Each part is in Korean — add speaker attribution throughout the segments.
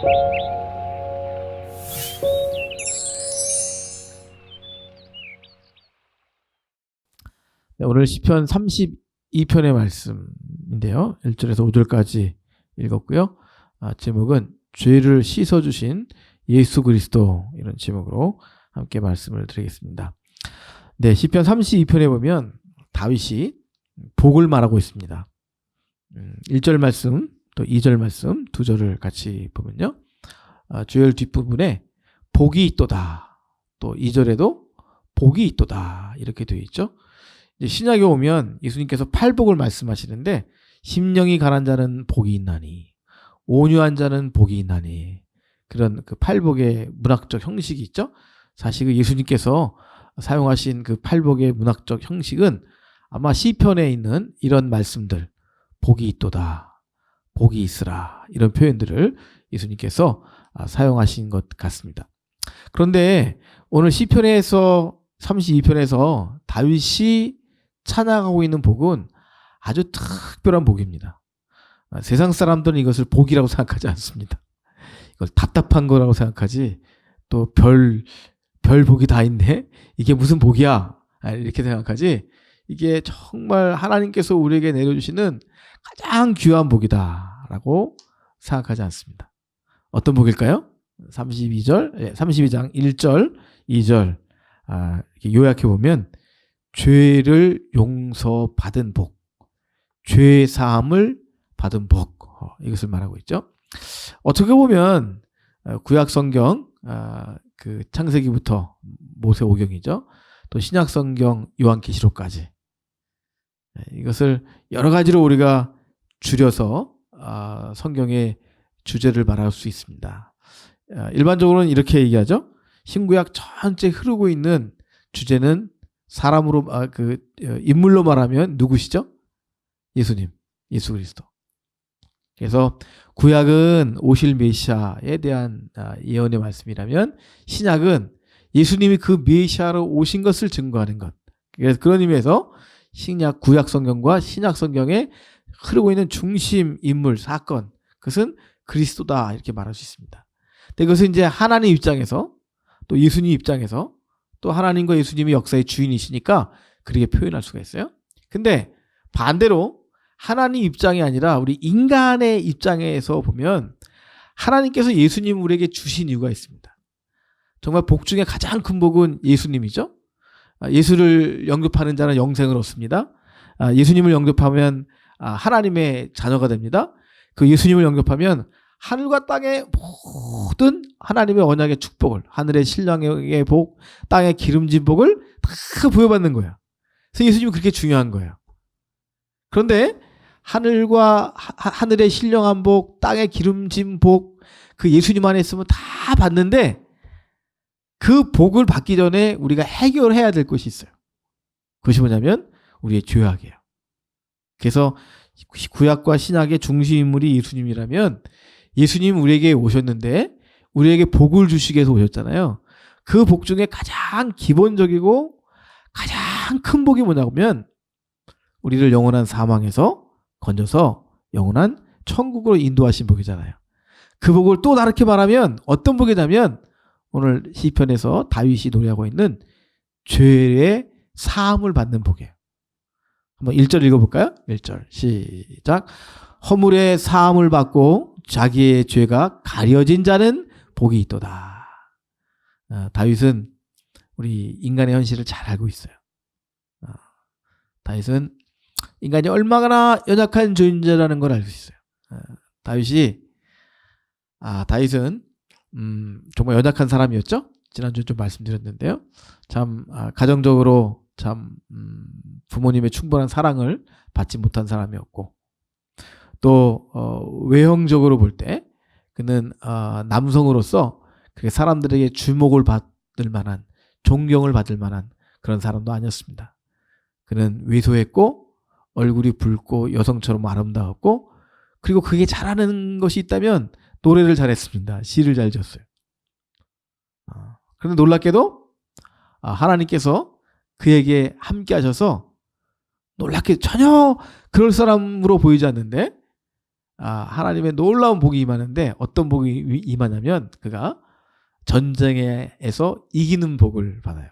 Speaker 1: 네, 오늘 시편 32편의 말씀인데요. 1절에서 5절까지 읽었고요. 제목은 죄를 씻어주신 예수 그리스도, 이런 제목으로 함께 말씀을 드리겠습니다. 네, 시편 32편에 보면 다윗이 복을 말하고 있습니다. 1절 말씀 또 2절 말씀 두 절을 같이 보면요. 주열 뒷부분에 복이 있도다, 또 2절에도 복이 있도다, 이렇게 되어 있죠. 신약에 오면 예수님께서 팔복을 말씀하시는데, 심령이 가난 자는 복이 있나니, 온유한 자는 복이 있나니, 그런 그 팔복의 문학적 형식이 있죠. 사실 그 예수님께서 사용하신 그 팔복의 문학적 형식은 아마 시편에 있는 이런 말씀들, 복이 있도다, 복이 있으라, 이런 표현들을 예수님께서 사용하신 것 같습니다. 그런데 오늘 시편에서 32편에서 다윗이 찬양하고 있는 복은 아주 특별한 복입니다. 세상 사람들은 이것을 복이라고 생각하지 않습니다. 이걸 답답한 거라고 생각하지, 또 별 복이 다 있네, 이게 무슨 복이야, 이렇게 생각하지, 이게 정말 하나님께서 우리에게 내려주시는 가장 귀한 복이다라고 생각하지 않습니다. 어떤 복일까요? 32장 1절 2절 이렇게 요약해 보면, 죄를 용서받은 복, 죄 사함을 받은 복, 이것을 말하고 있죠. 어떻게 보면 구약 성경 그 창세기부터 모세오경이죠, 또 신약 성경 요한계시록까지, 이것을 여러 가지로 우리가 줄여서 성경의 주제를 말할 수 있습니다. 일반적으로는 이렇게 얘기하죠. 신구약 전체 흐르고 있는 주제는 사람으로 인물로 말하면 누구시죠? 예수님, 예수 그리스도. 그래서 구약은 오실 메시아에 대한 예언의 말씀이라면, 신약은 예수님이 그 메시아로 오신 것을 증거하는 것. 그래서 그런 의미에서 구약 성경과 신약 성경에 흐르고 있는 중심 인물, 사건, 그것은 그리스도다, 이렇게 말할 수 있습니다. 근데 그것은 이제 하나님 입장에서, 또 예수님 입장에서, 또 하나님과 예수님이 역사의 주인이시니까 그렇게 표현할 수가 있어요. 근데 반대로 하나님 입장이 아니라 우리 인간의 입장에서 보면, 하나님께서 예수님 우리에게 주신 이유가 있습니다. 정말 복 중에 가장 큰 복은 예수님이죠. 예수를 영접하는 자는 영생을 얻습니다. 예수님을 영접하면 하나님의 자녀가 됩니다. 그 예수님을 영접하면 하늘과 땅의 모든 하나님의 언약의 축복을, 하늘의 신령의 복, 땅의 기름진 복을 다 부여받는 거예요. 그래서 예수님은 그렇게 중요한 거예요. 그런데 하늘의 신령한 복, 땅의 기름진 복, 그 예수님 안에 있으면 다 받는데, 그 복을 받기 전에 우리가 해결해야 될 것이 있어요. 그것이 뭐냐면 우리의 죄악이에요. 그래서 구약과 신약의 중심 인물이 예수님이라면, 예수님 우리에게 오셨는데 우리에게 복을 주시기 위해서 오셨잖아요. 그 복 중에 가장 기본적이고 가장 큰 복이 뭐냐면, 우리를 영원한 사망에서 건져서 영원한 천국으로 인도하신 복이잖아요. 그 복을 또 다르게 말하면 어떤 복이냐면, 오늘 시편에서 다윗이 노래하고 있는 죄의 사함을 받는 복이에요. 한번 1절 읽어볼까요? 1절 시작. 허물의 사함을 받고 자기의 죄가 가려진 자는 복이 있도다. 다윗은 우리 인간의 현실을 잘 알고 있어요. 다윗은 인간이 얼마나 연약한 존재라는 걸 알고 있어요. 다윗은 정말 연약한 사람이었죠. 지난주에 좀 말씀드렸는데요. 참 가정적으로 참 부모님의 충분한 사랑을 받지 못한 사람이었고, 또 외형적으로 볼 때 그는 남성으로서 그렇게 사람들에게 주목을 받을 만한, 존경을 받을 만한 그런 사람도 아니었습니다. 그는 왜소했고, 얼굴이 붉고 여성처럼 아름다웠고, 그리고 그게 잘하는 것이 있다면 노래를 잘했습니다. 시를 잘 지었어요. 그런데 놀랍게도 하나님께서 그에게 함께 하셔서, 놀랍게 전혀 그럴 사람으로 보이지 않는데 하나님의 놀라운 복이 임하는데 어떤 복이 임하냐면 그가 전쟁에서 이기는 복을 받아요.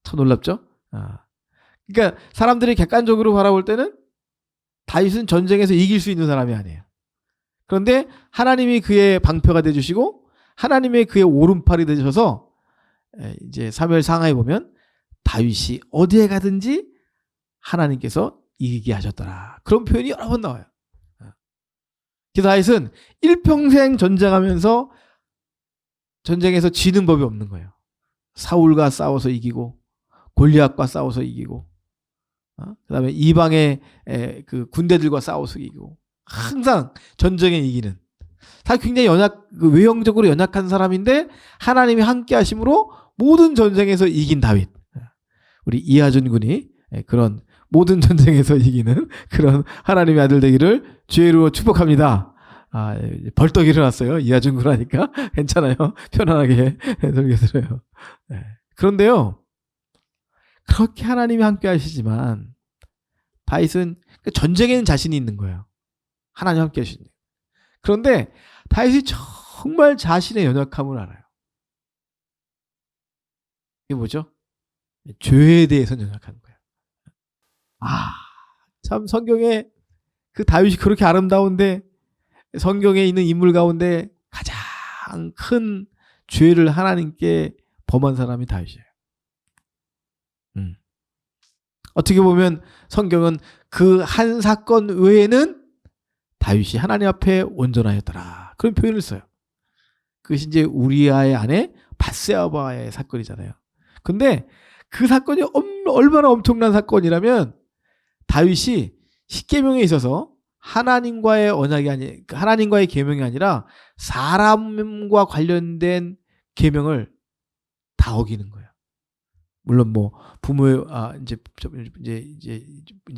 Speaker 1: 참 놀랍죠? 그러니까 사람들이 객관적으로 바라볼 때는 다윗은 전쟁에서 이길 수 있는 사람이 아니에요. 그런데 하나님이 그의 방패가 되주시고 하나님의 그의 오른팔이 되셔서 이제 사무엘 상하에 보면 다윗이 어디에 가든지 하나님께서 이기게 하셨더라. 그런 표현이 여러 번 나와요. 그래서 다윗은 일평생 전쟁하면서 전쟁에서 지는 법이 없는 거예요. 사울과 싸워서 이기고 골리앗과 싸워서 이기고 그다음에 이방의 그 군대들과 싸워서 이기고 항상 전쟁에 이기는 사실 굉장히 외형적으로 연약한 사람인데 하나님이 함께 하심으로 모든 전쟁에서 이긴 다윗. 우리 이하준 군이 그런 모든 전쟁에서 이기는 그런 하나님의 아들 되기를 주의로 축복합니다. 벌떡 일어났어요. 이하준 군 하니까 괜찮아요. 편안하게 설교 들어요. 그런데요. 그렇게 하나님이 함께 하시지만 다윗은 전쟁에는 자신이 있는 거예요. 하나님 함께 하시는. 그런데 다윗이 정말 자신의 연약함을 알아요. 이게 뭐죠? 죄에 대해서 연약한 거예요. 참 성경에 그 다윗이 그렇게 아름다운데 성경에 있는 인물 가운데 가장 큰 죄를 하나님께 범한 사람이 다윗이에요. 어떻게 보면 성경은 그 한 사건 외에는 다윗이 하나님 앞에 온전하였더라. 그런 표현을 써요. 그것이 이제 우리아의 아내 밧세바의 사건이잖아요. 근데 그 사건이 얼마나 엄청난 사건이라면 다윗이 십계명에 있어서 하나님과의 언약이 하나님과의 계명이 아니라 사람과 관련된 계명을 다 어기는 거예요. 물론 뭐 부모의 이제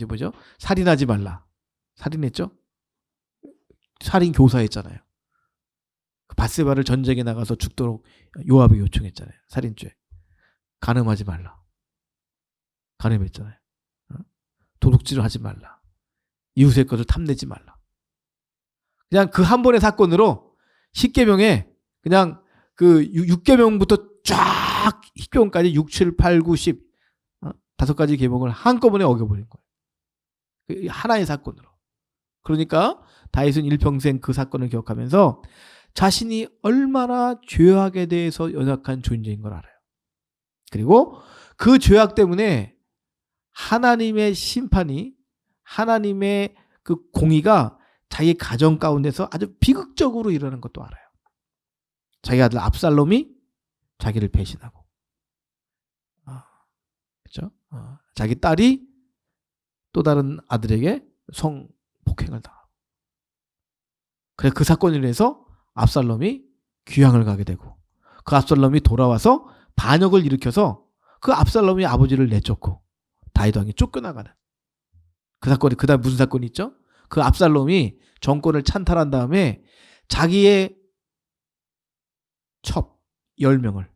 Speaker 1: 뭐죠? 살인하지 말라. 살인했죠? 살인 교사했잖아요. 밧세바를 전쟁에 나가서 죽도록 요압이 요청했잖아요. 살인죄. 간음하지 말라. 간음했잖아요. 도둑질을 하지 말라. 이웃의 것을 탐내지 말라. 그냥 그 한 번의 사건으로 10계명에 그냥 그 6계명부터 쫙 10계명까지 6, 7, 8, 9, 10 다섯 가지 계명을 한꺼번에 어겨버린 거예요. 하나의 사건으로. 그러니까 다윗은 일평생 그 사건을 기억하면서 자신이 얼마나 죄악에 대해서 연약한 존재인 걸 알아요. 그리고 그 죄악 때문에 하나님의 심판이 하나님의 그 공의가 자기 가정 가운데서 아주 비극적으로 일어나는 것도 알아요. 자기 아들 압살롬이 자기를 배신하고, 그렇죠? 자기 딸이 또 다른 아들에게 성폭행을 당하고, 그래 그 사건으로 인해서 압살롬이 귀향을 가게 되고, 그 압살롬이 돌아와서 반역을 일으켜서 그 압살롬이 아버지를 내쫓고 다윗 왕이 쫓겨나가는 그 사건이, 그다음 무슨 사건이 있죠? 그 압살롬이 정권을 찬탈한 다음에 자기의 첩 10명을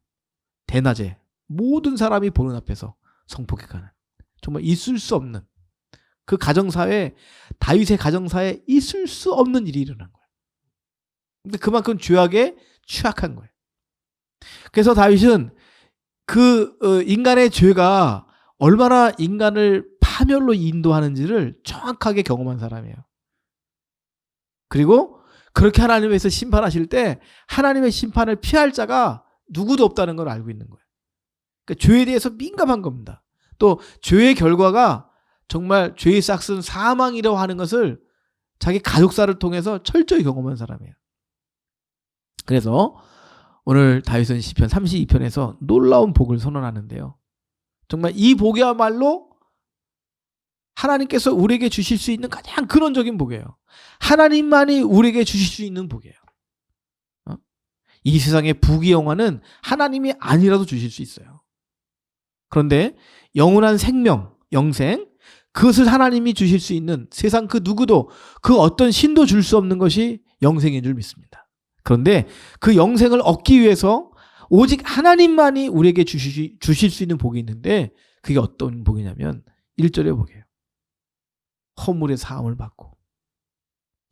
Speaker 1: 대낮에 모든 사람이 보는 앞에서 성폭행하는, 정말 있을 수 없는, 그 가정사회, 다윗의 가정사에 있을 수 없는 일이 일어난 거예요. 근데 그만큼 죄악에 취약한 거예요. 그래서 다윗은 그 인간의 죄가 얼마나 인간을 파멸로 인도하는지를 정확하게 경험한 사람이에요. 그리고 그렇게 하나님께서 심판하실 때 하나님의 심판을 피할 자가 누구도 없다는 걸 알고 있는 거예요. 그러니까 죄에 대해서 민감한 겁니다. 또 죄의 결과가 정말 죄의 싹은 사망이라고 하는 것을 자기 가족사를 통해서 철저히 경험한 사람이에요. 그래서 오늘 다윗은 시편 32편에서 놀라운 복을 선언하는데요. 정말 이 복이야말로 하나님께서 우리에게 주실 수 있는 가장 근원적인 복이에요. 하나님만이 우리에게 주실 수 있는 복이에요. 이 세상의 부귀영화는 하나님이 아니라도 주실 수 있어요. 그런데 영원한 생명, 영생, 그것을 하나님이 주실 수 있는 세상 그 누구도, 그 어떤 신도 줄 수 없는 것이 영생인 줄 믿습니다. 그런데 그 영생을 얻기 위해서 오직 하나님만이 우리에게 주실 수 있는 복이 있는데, 그게 어떤 복이냐면 1절의 복이에요. 허물의 사함을 받고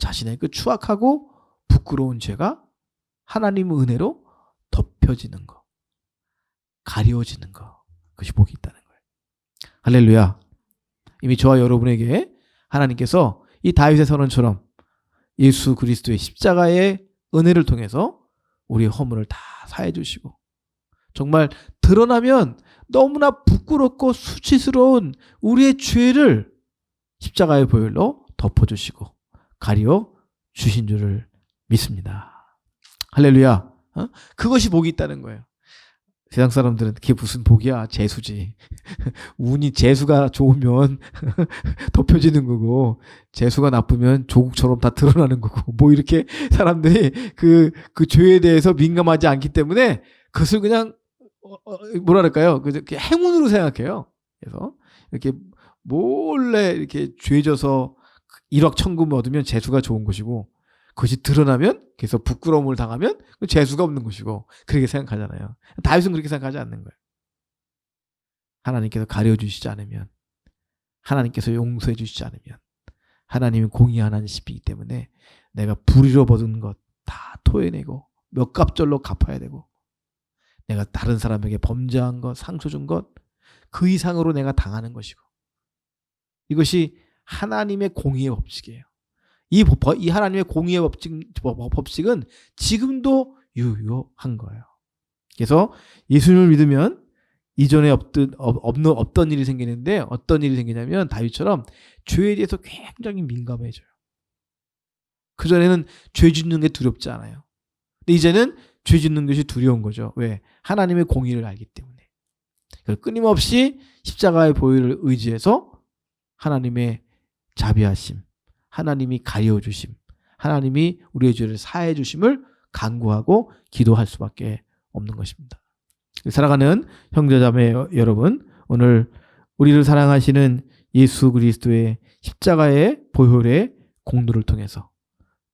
Speaker 1: 자신의 그 추악하고 부끄러운 죄가 하나님의 은혜로 덮여지는 것, 가려지는 것, 그것이 복이 있다는 거예요. 할렐루야. 이미 저와 여러분에게 하나님께서 이 다윗의 선언처럼 예수 그리스도의 십자가의 은혜를 통해서 우리의 허물을 다 사해 주시고, 정말 드러나면 너무나 부끄럽고 수치스러운 우리의 죄를 십자가의 보혈로 덮어주시고 가려 주신 줄을 믿습니다. 할렐루야. 그것이 복이 있다는 거예요. 세상 사람들은 그게 무슨 복이야, 재수지. 운이 재수가 좋으면 덮여지는 거고 재수가 나쁘면 조국처럼 다 드러나는 거고, 뭐 이렇게 사람들이 그 죄에 대해서 민감하지 않기 때문에 그것을 그냥 뭐랄까요, 행운으로 생각해요. 그래서 이렇게 몰래 이렇게 죄져서 일확천금을 얻으면 재수가 좋은 것이고, 그것이 드러나면, 그래서 부끄러움을 당하면 재수가 없는 것이고, 그렇게 생각하잖아요. 다윗은 그렇게 생각하지 않는 거예요. 하나님께서 가려주시지 않으면, 하나님께서 용서해 주시지 않으면, 하나님은 공의한 하나님이시기 때문에 내가 불의로 받은 것 다 토해내고 몇 갑절로 갚아야 되고, 내가 다른 사람에게 범죄한 것, 상처 준 것, 그 이상으로 내가 당하는 것이고, 이것이 하나님의 공의의 법칙이에요. 이 하나님의 공의의 법칙은 지금도 유효한 거예요. 그래서 예수님을 믿으면 이전에 없던 일이 생기는데, 어떤 일이 생기냐면 다윗처럼 죄에 대해서 굉장히 민감해져요. 그전에는 죄 짓는 게 두렵지 않아요. 근데 이제는 죄 짓는 것이 두려운 거죠. 왜? 하나님의 공의를 알기 때문에. 끊임없이 십자가의 보혈을 의지해서 하나님의 자비하심, 하나님이 가려주심, 하나님이 우리의 죄를 사해 주심을 간구하고 기도할 수밖에 없는 것입니다. 사랑하는 형제자매 여러분, 오늘 우리를 사랑하시는 예수 그리스도의 십자가의 보혈의 공로를 통해서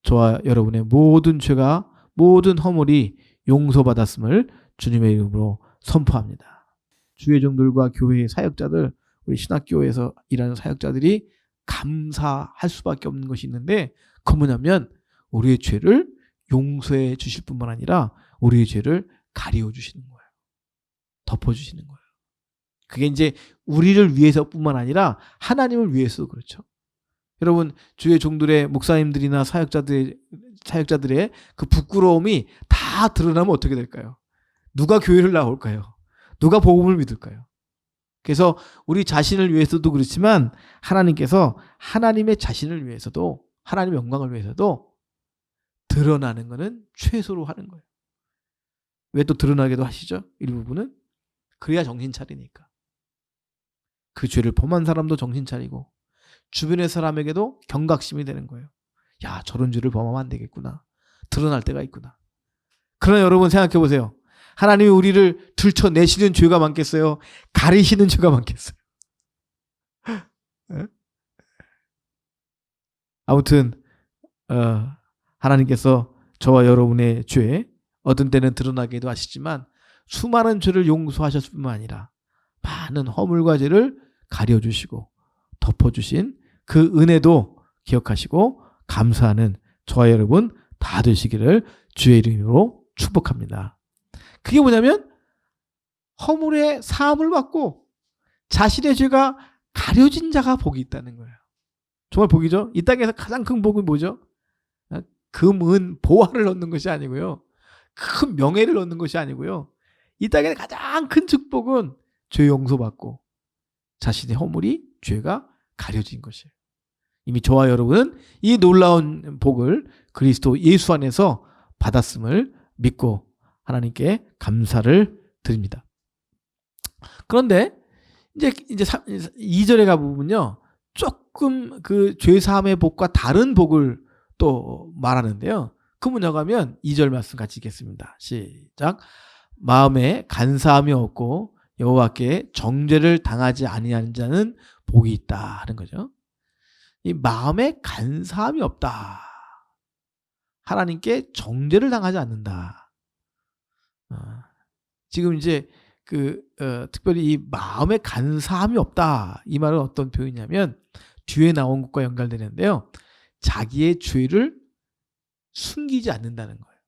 Speaker 1: 저와 여러분의 모든 죄가, 모든 허물이 용서받았음을 주님의 이름으로 선포합니다. 주의 종들과 교회의 사역자들, 우리 신학교에서 일하는 사역자들이 감사할 수밖에 없는 것이 있는데, 그 뭐냐면 우리의 죄를 용서해 주실 뿐만 아니라 우리의 죄를 가려 주시는 거예요. 덮어 주시는 거예요. 그게 이제 우리를 위해서뿐만 아니라 하나님을 위해서도 그렇죠. 여러분, 주의 종들의 목사님들이나 사역자들의 그 부끄러움이 다 드러나면 어떻게 될까요? 누가 교회를 나올까요? 누가 복음을 믿을까요? 그래서 우리 자신을 위해서도 그렇지만 하나님께서 하나님의 자신을 위해서도, 하나님의 영광을 위해서도 드러나는 것은 최소로 하는 거예요. 왜 또 드러나게도 하시죠? 일부분은 그래야 정신 차리니까. 그 죄를 범한 사람도 정신 차리고 주변의 사람에게도 경각심이 되는 거예요. 야, 저런 죄를 범하면 안 되겠구나. 드러날 때가 있구나. 그러나 여러분 생각해 보세요. 하나님이 우리를 들춰내시는 죄가 많겠어요? 가리시는 죄가 많겠어요? 아무튼 하나님께서 저와 여러분의 죄, 어떤 때는 드러나게도 하시지만 수많은 죄를 용서하셨을 뿐만 아니라 많은 허물과 죄를 가려주시고 덮어주신 그 은혜도 기억하시고 감사하는 저와 여러분 다 되시기를 주의 이름으로 축복합니다. 그게 뭐냐면 허물의 사함을 받고 자신의 죄가 가려진 자가 복이 있다는 거예요. 정말 복이죠. 이 땅에서 가장 큰 복은 뭐죠? 금은 보화를 얻는 것이 아니고요, 큰 명예를 얻는 것이 아니고요, 이 땅의 가장 큰 축복은 죄 용서받고 자신의 허물이, 죄가 가려진 것이에요. 이미 저와 여러분은 이 놀라운 복을 그리스도 예수 안에서 받았음을 믿고 하나님께 감사를 드립니다. 그런데 이제 2절에 가보면요, 조금 그 죄사함의 복과 다른 복을 또 말하는데요. 그 뭐냐고 하면 2절 말씀 같이 읽겠습니다. 시작. 마음에 간사함이 없고 여호와께 정죄를 당하지 아니하는 자는 복이 있다 하는 거죠. 이 마음에 간사함이 없다. 하나님께 정죄를 당하지 않는다. 지금 이제 특별히 이 마음에 간사함이 없다, 이 말은 어떤 표현이냐면 뒤에 나온 것과 연결되는데요. 자기의 죄를 숨기지 않는다는 거예요.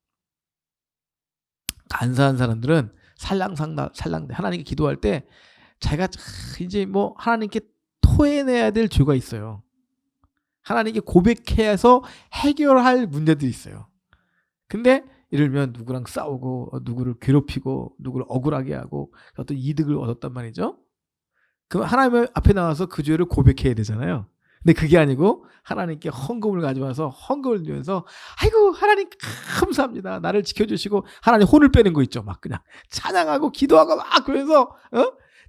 Speaker 1: 간사한 사람들은 살랑살랑대 하나님께 기도할 때 자기가 이제 뭐 하나님께 토해내야 될 죄가 있어요. 하나님께 고백해서 해결할 문제들이 있어요. 근데 예를 들면 누구랑 싸우고 누구를 괴롭히고 누구를 억울하게 하고 어떤 이득을 얻었단 말이죠. 그럼 하나님 앞에 나와서 그 죄를 고백해야 되잖아요. 근데 그게 아니고 하나님께 헌금을 가져와서 헌금을 주면서 아이고 하나님 감사합니다. 나를 지켜주시고 하나님 혼을 빼는 거 있죠. 막 그냥 찬양하고 기도하고 막 그러면서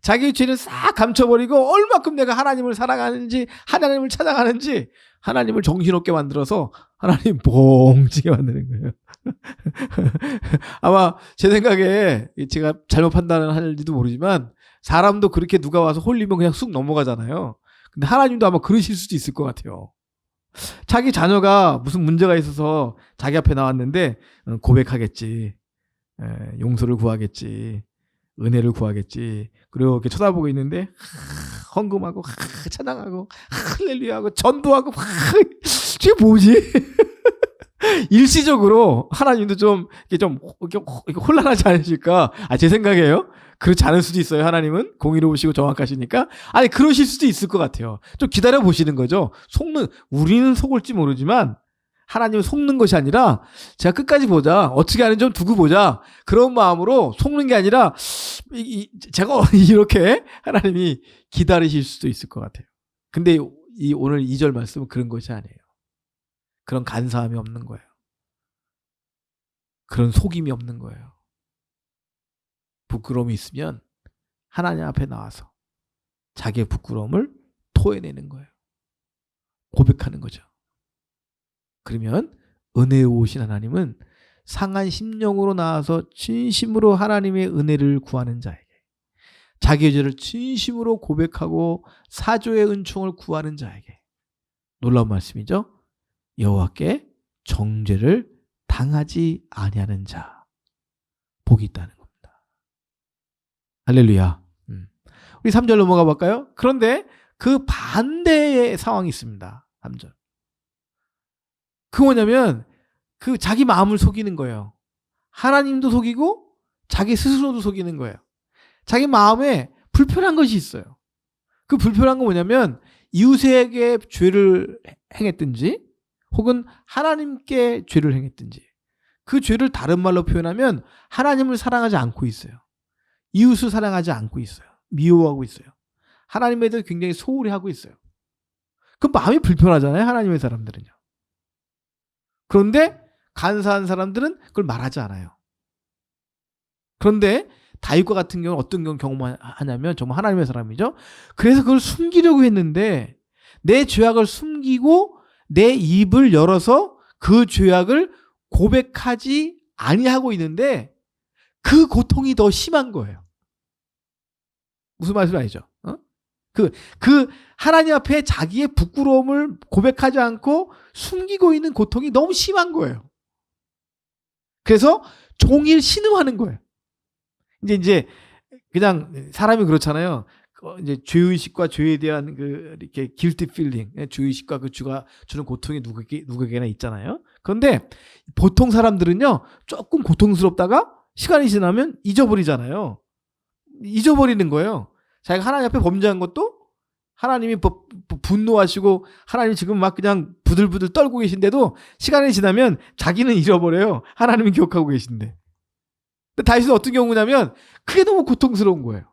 Speaker 1: 자기의 죄를 싹 감춰버리고 얼마큼 내가 하나님을 사랑하는지 하나님을 찬양하는지 하나님을 정신없게 만들어서 하나님 뻥치게 만드는 거예요. 아마 제 생각에 제가 잘못 판단할지도 모르지만 사람도 그렇게 누가 와서 홀리면 그냥 쑥 넘어가잖아요. 근데 하나님도 아마 그러실 수도 있을 것 같아요. 자기 자녀가 무슨 문제가 있어서 자기 앞에 나왔는데 고백하겠지. 용서를 구하겠지. 은혜를 구하겠지. 그리고 이렇게 쳐다보고 있는데 헌금하고 찬양하고 할렐루야하고 전도하고 이게 뭐지? 일시적으로 하나님도 좀 혼란하지 않으실까? 제 생각이에요. 그렇지 않을 수도 있어요. 하나님은 공의로우시고 정확하시니까. 아니 그러실 수도 있을 것 같아요. 좀 기다려 보시는 거죠. 우리는 속을지 모르지만 하나님은 속는 것이 아니라 제가 끝까지 보자. 어떻게 하는지 좀 두고 보자. 그런 마음으로 속는 게 아니라 제가 이렇게 하나님이 기다리실 수도 있을 것 같아요. 근데 오늘 2절 말씀은 그런 것이 아니에요. 그런 간사함이 없는 거예요. 그런 속임이 없는 거예요. 부끄러움이 있으면 하나님 앞에 나와서 자기의 부끄러움을 토해내는 거예요. 고백하는 거죠. 그러면 은혜로우신 하나님은 상한 심령으로 나와서 진심으로 하나님의 은혜를 구하는 자에게 자기의 죄를 진심으로 고백하고 사조의 은총을 구하는 자에게 놀라운 말씀이죠. 여호와께 정죄를 당하지 아니하는 자 복이 있다는 겁니다. 할렐루야. 우리 3절 넘어가 볼까요? 그런데 그 반대의 상황이 있습니다. 3절. 그 뭐냐면 그 자기 마음을 속이는 거예요. 하나님도 속이고 자기 스스로도 속이는 거예요. 자기 마음에 불편한 것이 있어요. 그 불편한 건 뭐냐면 이웃에게 죄를 행했든지 혹은 하나님께 죄를 행했든지 그 죄를 다른 말로 표현하면 하나님을 사랑하지 않고 있어요. 이웃을 사랑하지 않고 있어요. 미워하고 있어요. 하나님에 대해 굉장히 소홀히 하고 있어요. 그 마음이 불편하잖아요. 하나님의 사람들은요. 그런데 간사한 사람들은 그걸 말하지 않아요. 그런데 다윗과 같은 경우는 어떤 경험하냐면 정말 하나님의 사람이죠. 그래서 그걸 숨기려고 했는데 내 죄악을 숨기고 내 입을 열어서 그 죄악을 고백하지 아니하고 있는데 그 고통이 더 심한 거예요. 무슨 말씀 아니죠? 그 하나님 앞에 자기의 부끄러움을 고백하지 않고 숨기고 있는 고통이 너무 심한 거예요. 그래서 종일 신음하는 거예요. 이제 그냥 사람이 그렇잖아요. 이제 죄의식과 죄에 대한 이렇게 guilty feeling, 죄의식과 그 죄가 주는 고통이 누구에게나 있잖아요. 그런데 보통 사람들은요, 조금 고통스럽다가 시간이 지나면 잊어버리잖아요. 잊어버리는 거예요. 자기가 하나님 앞에 범죄한 것도 하나님이 분노하시고 하나님이 지금 막 그냥 부들부들 떨고 계신데도 시간이 지나면 자기는 잃어버려요. 하나님이 기억하고 계신데. 근데 다윗은 어떤 경우냐면 그게 너무 고통스러운 거예요.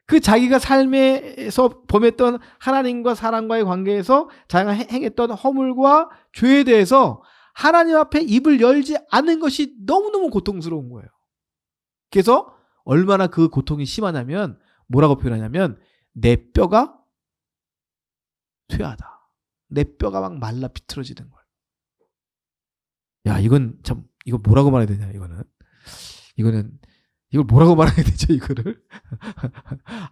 Speaker 1: 그 자기가 삶에서 범했던 하나님과 사람과의 관계에서 자기가 행했던 허물과 죄에 대해서 하나님 앞에 입을 열지 않는 것이 너무너무 고통스러운 거예요. 그래서 얼마나 그 고통이 심하냐면 뭐라고 표현하냐면 내 뼈가 퇴하다. 내 뼈가 막 말라 비틀어지는 거예요. 야, 이거 뭐라고 말해야 되냐, 이걸 뭐라고 말해야 되죠, 이거를?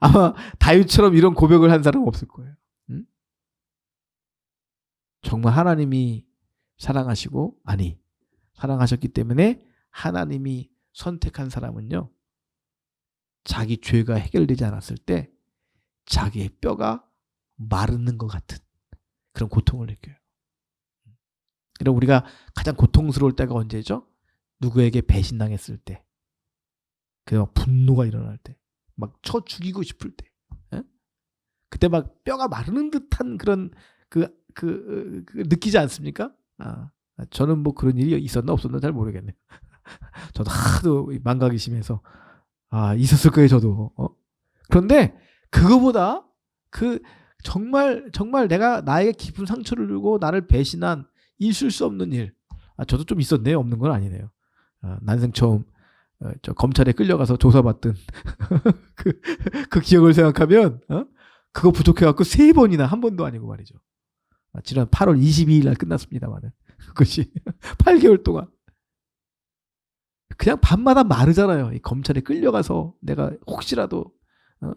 Speaker 1: 아마 다윗처럼 이런 고백을 한 사람은 없을 거예요. 응? 정말 하나님이 사랑하셨기 때문에 하나님이 선택한 사람은요, 자기 죄가 해결되지 않았을 때 자기의 뼈가 마르는 것 같은 그런 고통을 느껴요. 그럼 우리가 가장 고통스러울 때가 언제죠? 누구에게 배신당했을 때, 그 분노가 일어날 때, 막 쳐 죽이고 싶을 때, 에? 그때 막 뼈가 마르는 듯한 그런 느끼지 않습니까? 저는 뭐 그런 일이 있었나 없었나 잘 모르겠네요. 저도 하도 망각이 심해서 있었을 거예요, 저도. 그런데 그거보다 정말 내가 나에게 깊은 상처를 주고 나를 배신한 있을 수 없는 일. 저도 좀 있었네요. 없는 건 아니네요. 난생 처음 저 검찰에 끌려가서 조사받던 그 기억을 생각하면 그거 부족해갖고 3번이나, 한 번도 아니고 말이죠. 지난 8월 22일 날 끝났습니다만은 그것이 8개월 동안 그냥 밤마다 마르잖아요. 이 검찰에 끌려가서 내가 혹시라도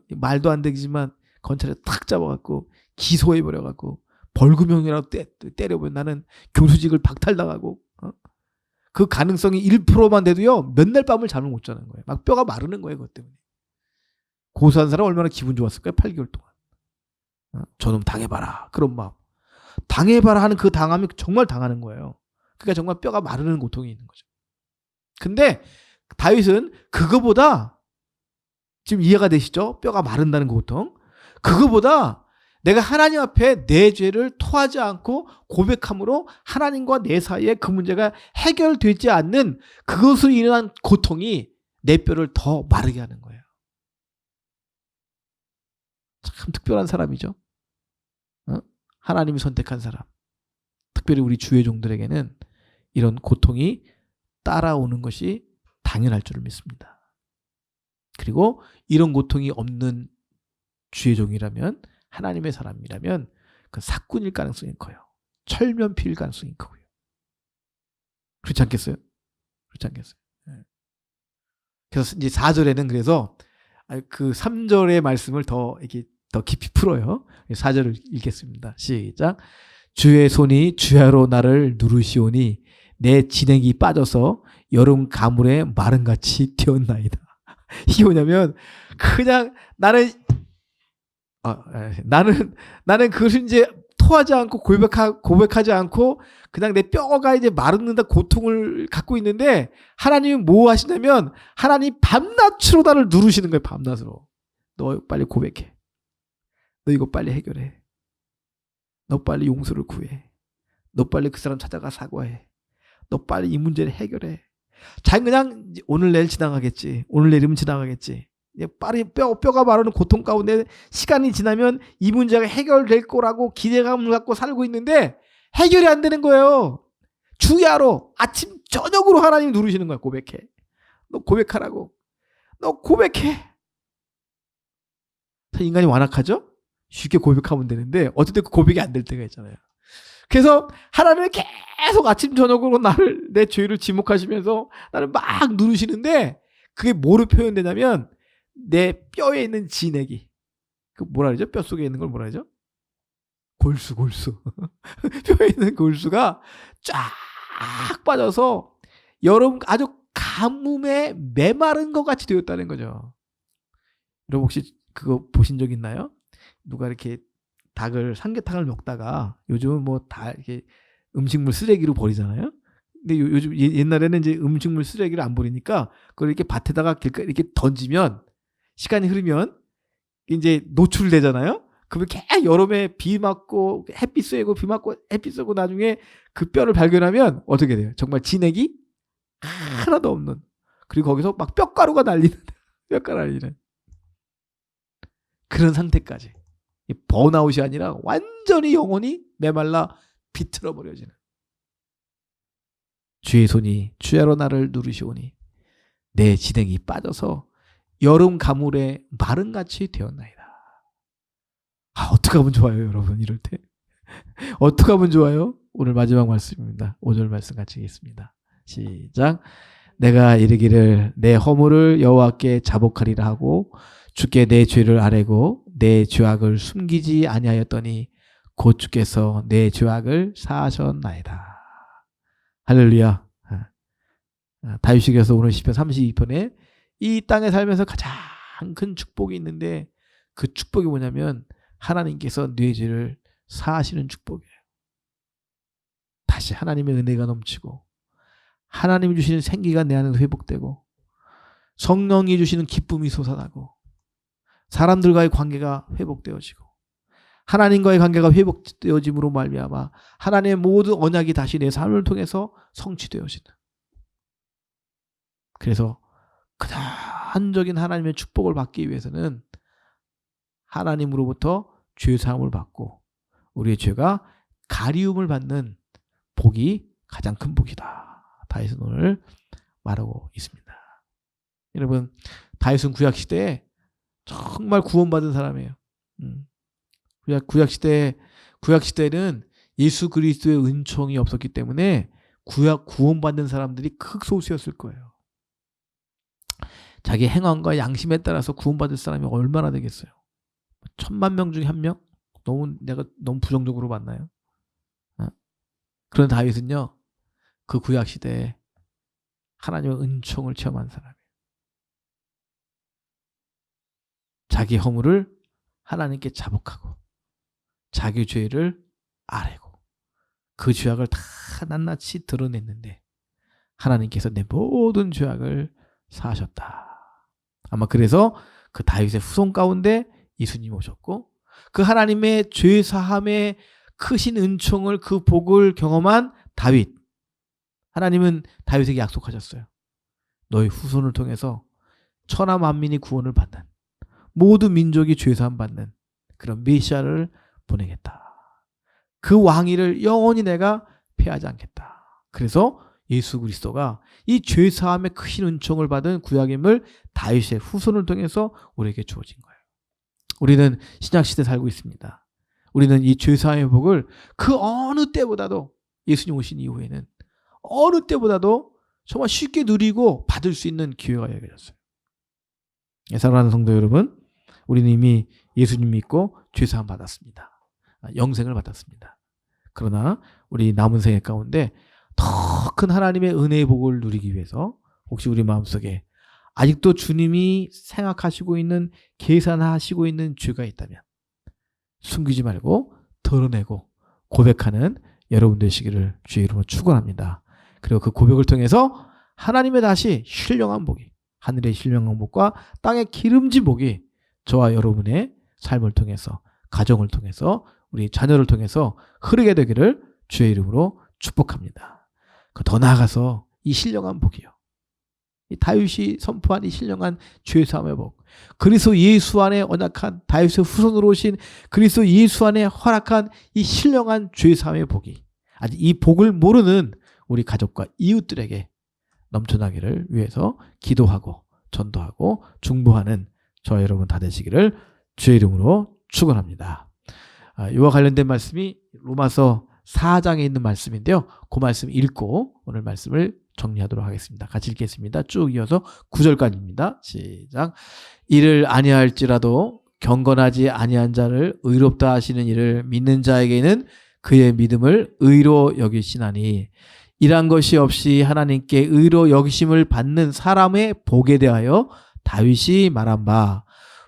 Speaker 1: 말도 안 되지만 검찰에 탁 잡아갖고 기소해버려갖고 벌금형이라도 때려보면 나는 교수직을 박탈당하고 그 가능성이 1%만 돼도요 몇 날 밤을 잠을 못 자는 거예요. 막 뼈가 마르는 거예요. 그것 때문에. 고소한 사람 얼마나 기분 좋았을까요? 8개월 동안. 저놈 당해봐라. 그런 마음. 당해봐라 하는 그 당함이 정말 당하는 거예요. 그러니까 정말 뼈가 마르는 고통이 있는 거죠. 근데 다윗은 그거보다, 지금 이해가 되시죠? 뼈가 마른다는 그 고통. 그거보다 내가 하나님 앞에 내 죄를 토하지 않고 고백함으로 하나님과 내 사이에 그 문제가 해결되지 않는 그것으로 인한 고통이 내 뼈를 더 마르게 하는 거예요. 참 특별한 사람이죠. 하나님이 선택한 사람. 특별히 우리 주의 종들에게는 이런 고통이 따라오는 것이 당연할 줄을 믿습니다. 그리고 이런 고통이 없는 주의 종이라면, 하나님의 사람이라면 그 사꾼일 가능성이 커요. 철면피일 가능성이 크고요. 그렇지 않겠어요? 그렇지 않겠어요? 그래서 이제 4절에는 그래서 그 3절의 말씀을 더 깊이 풀어요. 4절을 읽겠습니다. 시작. 주의 손이 주야로 나를 누르시오니 내 진액이 빠져서 여름 가물에 마른같이 되었나이다. 이게 뭐냐면 그냥 나는 그것을 이제 토하지 않고 고백하지 않고 그냥 내 뼈가 이제 마른다 고통을 갖고 있는데, 하나님이 뭐 하시냐면 하나님 밤낮으로 나를 누르시는 거예요. 밤낮으로. 너 빨리 고백해. 너 이거 빨리 해결해. 너 빨리 용서를 구해. 너 빨리 그 사람 찾아가 사과해. 너 빨리 이 문제를 해결해. 자기 그냥 오늘 내일 지나가겠지. 오늘 내일이면 지나가겠지. 빨리 뼈가 마르는 고통 가운데 시간이 지나면 이 문제가 해결될 거라고 기대감을 갖고 살고 있는데 해결이 안 되는 거예요. 주야로 아침 저녁으로 하나님 누르시는 거야. 고백해. 너 고백하라고. 너 고백해. 인간이 완악하죠? 쉽게 고백하면 되는데 어쨌든 그 고백이 안 될 때가 있잖아요. 그래서 하나님은 계속 아침 저녁으로 내 죄를 지목하시면서 나를 막 누르시는데, 그게 뭐로 표현되냐면 내 뼈에 있는 진액이, 그 뭐라 그러죠? 뼈 속에 있는 걸 뭐라 그러죠? 골수. 뼈에 있는 골수가 쫙 빠져서 여러분 아주 가뭄에 메마른 것 같이 되었다는 거죠. 여러분 혹시 그거 보신 적 있나요? 누가 이렇게 삼계탕을 먹다가, 요즘은 뭐 다 이렇게 음식물 쓰레기로 버리잖아요. 근데 요즘 옛날에는 이제 음식물 쓰레기를 안 버리니까 그걸 이렇게 밭에다가 이렇게 던지면 시간이 흐르면 이제 노출되잖아요. 그러면 여름에 비 맞고 햇빛 쐬고 비 맞고 햇빛 쐬고 나중에 그 뼈를 발견하면 어떻게 돼요? 정말 진액이 하나도 없는. 그리고 거기서 막 뼈가루가 날리는 그런 상태까지. 번아웃이 아니라 완전히 영혼이 메말라 비틀어 버려지는. 주의 손이 주야로 나를 누르시오니 내 진액이 빠져서 여름 가물에 마른같이 되었나이다. 어떻게 하면 좋아요, 여러분? 이럴 때 어떻게 하면 좋아요? 오늘 마지막 말씀입니다. 5절 말씀 같이 읽겠습니다. 시작. 내가 이르기를 내 허물을 여호와께 자복하리라 하고 주께 내 죄를 아뢰고 내 죄악을 숨기지 아니하였더니 곧 주께서 내 죄악을 사하셨나이다. 할렐루야. 다윗께서 오늘 시편 32편에 이 땅에 살면서 가장 큰 축복이 있는데, 그 축복이 뭐냐면 하나님께서 내 죄를 사하시는 축복이에요. 다시 하나님의 은혜가 넘치고 하나님이 주시는 생기가 내 안에서 회복되고 성령이 주시는 기쁨이 솟아나고 사람들과의 관계가 회복되어지고 하나님과의 관계가 회복되어짐으로 말미암아 하나님의 모든 언약이 다시 내 삶을 통해서 성취되어지는, 그래서 근원적인 하나님의 축복을 받기 위해서는 하나님으로부터 죄사함을 받고 우리의 죄가 가리움을 받는 복이 가장 큰 복이다. 다윗은 오늘 말하고 있습니다. 여러분, 다윗은 구약시대에 정말 구원받은 사람이에요. 구약시대에는 예수 그리스도의 은총이 없었기 때문에 구원받는 사람들이 극소수였을 거예요. 자기 행함과 양심에 따라서 구원받을 사람이 얼마나 되겠어요? 1000만 중에 1명? 내가 너무 부정적으로 봤나요? 그런 다윗은요, 그 구약시대에 하나님의 은총을 체험한 사람이에요. 자기 허물을 하나님께 자복하고 자기 죄를 아뢰고 그 죄악을 다 낱낱이 드러냈는데 하나님께서 내 모든 죄악을 사하셨다. 아마 그래서 그 다윗의 후손 가운데 예수님 오셨고 그 하나님의 죄 사함의 크신 은총을, 그 복을 경험한 다윗, 하나님은 다윗에게 약속하셨어요. 너희 후손을 통해서 천하 만민이 구원을 받는, 모든 민족이 죄 사함 받는 그런 메시아를 보내겠다. 그 왕위를 영원히 내가 폐하지 않겠다. 그래서 예수 그리스도가 이 죄 사함의 크신 은총을 받은 구약임을 다윗의 후손을 통해서 우리에게 주어진 거예요. 우리는 신약시대에 살고 있습니다. 우리는 이 죄 사함의 복을 그 어느 때보다도, 예수님 오신 이후에는 어느 때보다도 정말 쉽게 누리고 받을 수 있는 기회가 여겨졌어요. 사랑하는 성도 여러분, 우리는 이미 예수님 믿고 죄 사함 받았습니다. 영생을 받았습니다. 그러나 우리 남은 생애 가운데 더 큰 하나님의 은혜의 복을 누리기 위해서 혹시 우리 마음속에 아직도 주님이 생각하시고 있는, 계산하시고 있는 죄가 있다면 숨기지 말고 드러내고 고백하는 여러분 되시기를 주의 이름으로 축원합니다. 그리고 그 고백을 통해서 하나님의 다시 신령한 복이, 하늘의 신령한 복과 땅의 기름진 복이 저와 여러분의 삶을 통해서, 가정을 통해서, 우리 자녀를 통해서 흐르게 되기를 주의 이름으로 축복합니다. 더 나아가서 이 신령한 복이요, 이 다윗이 선포한 이 신령한 죄 사함의 복, 그리스도 예수 안에 언약한 다윗의 후손으로 오신 그리스도 예수 안에 허락한 이 신령한 죄 사함의 복이 아직 이 복을 모르는 우리 가족과 이웃들에게 넘쳐나기를 위해서 기도하고 전도하고 중보하는 저와 여러분 다 되시기를 주의 이름으로 축원합니다. 이와 관련된 말씀이 로마서 4장에 있는 말씀인데요. 그 말씀 읽고 오늘 말씀을 정리하도록 하겠습니다. 같이 읽겠습니다. 쭉 이어서 9절까지입니다. 시작. 이를 아니할지라도 경건하지 아니한 자를 의롭다 하시는 이를 믿는 자에게는 그의 믿음을 의로 여기시나니 이란 것이 없이 하나님께 의로 여기심을 받는 사람의 복에 대하여 다윗이 말한 바,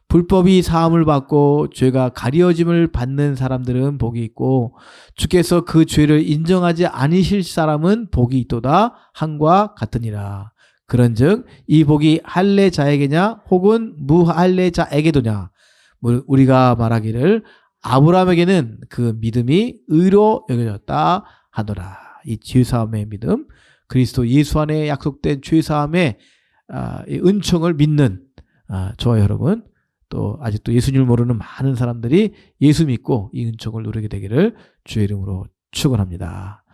Speaker 1: 불법이 사함을 받고 죄가 가려짐을 받는 사람들은 복이 있고 주께서 그 죄를 인정하지 아니실 사람은 복이 있도다 함과 같으니라. 그런즉 이 복이 할례자에게냐 혹은 무할례자에게도냐, 우리가 말하기를 아브라함에게는 그 믿음이 의로 여겨졌다 하더라. 이 죄사함의 믿음, 그리스도 예수 안에 약속된 죄사함의 은총을 믿는 저와 여러분, 또 아직도 예수님을 모르는 많은 사람들이 예수 믿고 이 은총을 누리게 되기를 주의 이름으로 축원합니다.